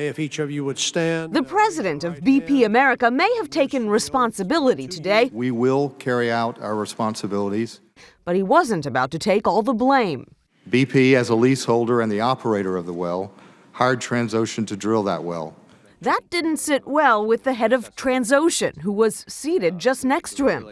Okay, if each of you would stand. The president of BP America may have taken responsibility today. We will carry out our responsibilities. But he wasn't about to take all the blame. BP, as a leaseholder and the operator of the well, hired Transocean to drill that well. That didn't sit well with the head of Transocean, who was seated just next to him.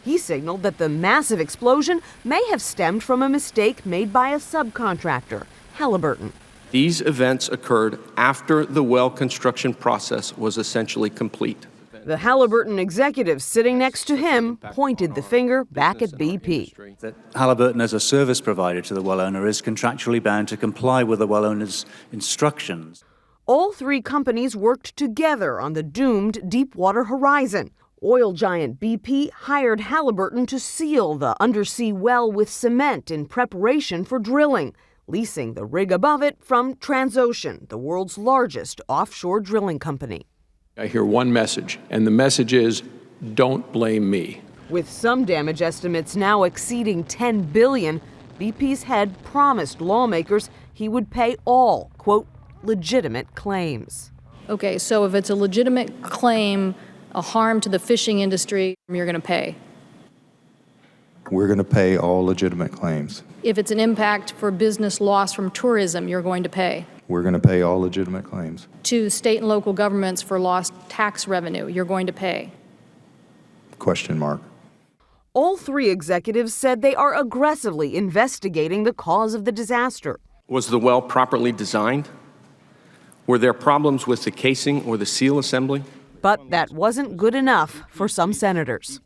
He signaled that the massive explosion may have stemmed from a mistake made by a subcontractor, Halliburton. These events occurred after the well construction process was essentially complete. The Halliburton executive sitting next to him pointed the finger back at BP. That Halliburton, as a service provider to the well owner, is contractually bound to comply with the well owner's instructions. All three companies worked together on the doomed Deepwater Horizon. Oil giant BP hired Halliburton to seal the undersea well with cement in preparation for drilling, leasing the rig above it from Transocean, the world's largest offshore drilling company. I hear one message, and the message is, don't blame me. With some damage estimates now exceeding $10 billion, BP's head promised lawmakers he would pay all, quote, legitimate claims. Okay, so if it's a legitimate claim, a harm to the fishing industry, you're going to pay. We're going to pay all legitimate claims. If it's an impact for business loss from tourism, you're going to pay. We're going to pay all legitimate claims. To state and local governments for lost tax revenue, you're going to pay. Question mark. All three executives said they are aggressively investigating the cause of the disaster. Was the well properly designed? Were there problems with the casing or the seal assembly? But that wasn't good enough for some senators.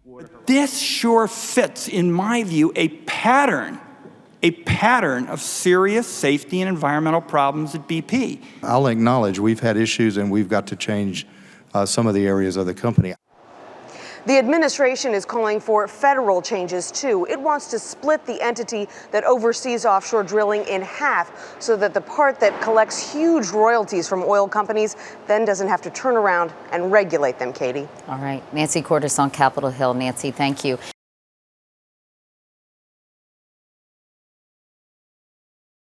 This sure fits, in my view, a pattern of serious safety and environmental problems at BP. I'll acknowledge we've had issues and we've got to change some of the areas of the company. The administration is calling for federal changes, too. It wants to split the entity that oversees offshore drilling in half so that the part that collects huge royalties from oil companies then doesn't have to turn around and regulate them, Katie. All right. Nancy Cordes on Capitol Hill. Nancy, thank you.